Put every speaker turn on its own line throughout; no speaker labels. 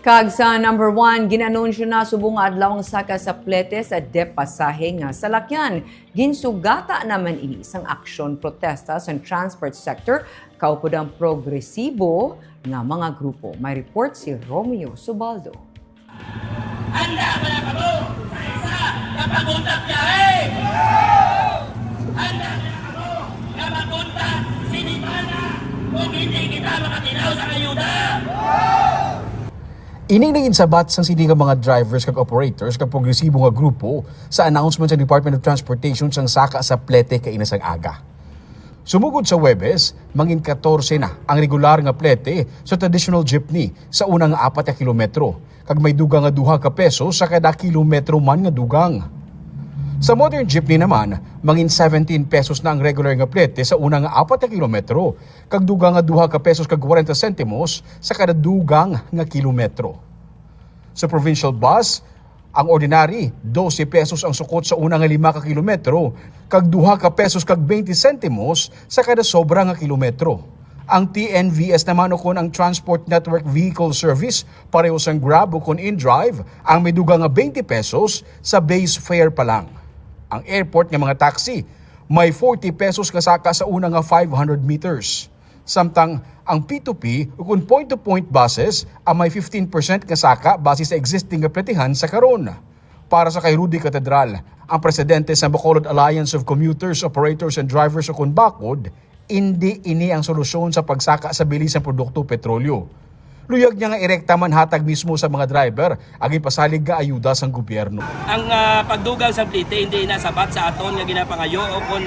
Kag sa number 1, ginanunsyo na subong nga adlaw ang saka sa plete sa depasahe nga salakyan. Ginsugata naman ini isang aksyon protesta sa transport sector kaupod ang progresibo nga mga grupo. May report si Romeo Subaldo.
Handa ba na kamo sa isa kapaguntak biyahe? Handa ba na kamo kapaguntak sinimana kung hindi kita makatilaw sa ayuda?
Ininingin sabat sang sini nga mga drivers kag operators kag progresibo nga grupo sa announcement sa Department of Transportation sang saka sa plete kay inasang aga. Sumugod sa Huwebes, mangin 14 na ang regular nga plete sa traditional jeepney sa unang 4 kilometro kag may dugang nga 2 ka peso sa kada kilometro man nga dugang. Sa modern jeepney naman, mangin 17 pesos na ang regular nga plete sa unang 4 kilometro, kag dugang nga 2 ka pesos kag 40 sentimos sa kada dugang nga kilometro. Sa provincial bus, ang ordinary 12 pesos ang sukot sa unang 5 ka kilometro, kag 2 ka pesos kag 20 sentimos sa kada sobra nga kilometro. Ang TNVS naman ukon ang Transport Network Vehicle Service, pareho sang Grab ukon InDrive, ang may dugang nga 20 pesos sa base fare pa lang. Ang airport nga mga taxi, may 40 pesos kasaka sa unang nga 500 meters. Samtang ang P2P, ukon point-to-point buses, ang may 15% kasaka base sa existing nga pletihan sa karon. Para sa kay Rudy Catedral, ang presidente sa Bacolod Alliance of Commuters, Operators and Drivers ukon Bacod, hindi ini ang solusyon sa pagsaka sa bilis ng produkto petrolyo. Luyag niya nga irekta man hatag mismo sa mga driver ang ipasalig nga ayuda sang gobyerno.
Ang pagdugang sa plite hindi na sabat sa aton nga ginapangayo o kung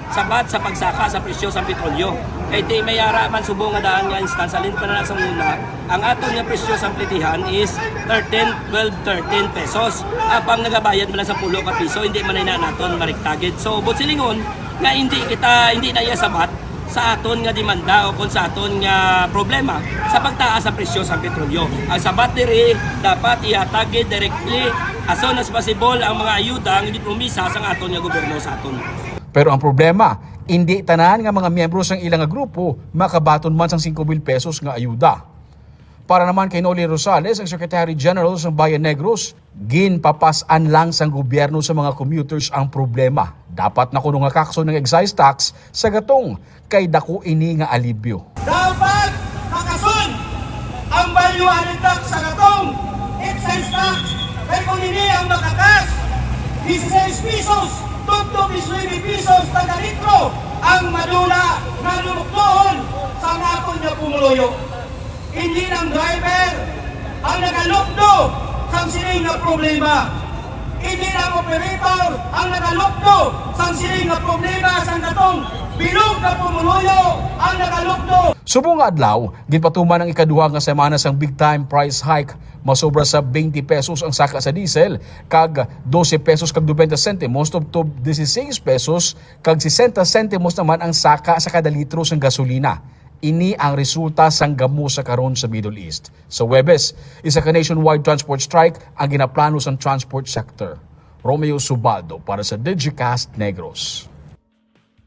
sabat sa pagsaka sa presyo sa petrolyo. Kay di mayara man subong nga daan nga instansya alin pa na sa una, ang aton nga presyo sa plitihan is 13 pesos. Apang nagabayad man lang sa 10 ka piso, hindi man na naton mariktagid. So butsilingon nga hindi na iya sabat sa aton nga demanda o kung sa aton nga problema sa pagtaas sa presyo sa petrolyo. Ang sabat diri dapat ihatagid directly as soon as possible ang mga ayuda nga gipromisa sa aton nga gobyerno sa aton.
Pero ang problema, hindi tanan nga mga miyembro sang ilang nga grupo makabaton man sang 5,000 pesos nga ayuda. Para naman kay Noli Rosales, ang Secretary General ng Bayan Negros, ginpapasan lang sang gobyerno sa mga commuters ang problema. Dapat na kuno nga kakso ng excise tax sa gatong kay dako ini nga alibyo.
Dapat makasun ang value added tax sa gatong excise tax kay kung hindi ang makakas 16 pesos tugtog 19 pesos taga litro ang madula na lumukdoon sa naton nga pumuluyo. Hindi ng driver ang nagalukdo sa sining nga problema. Hindi ng operator ang nagalukdo sa sining nga problema sa gatong bilog na pumuluyo ang nagalukdo.
Subong nga adlaw, ginpatuman ang ikaduha nga semana sang big time price hike, masobra sa 20 pesos ang saka sa diesel, kag 12 pesos kag 20 sentimos to 16 pesos kag 60 sentimos naman ang saka sa kada litro sang gasolina. Ini ang resulta sang gamo sa karon sa Middle East. Sa Huwebes, isa ka nationwide transport strike ang ginaplano sa transport sector. Romeo Subaldo para sa Digicast Negros.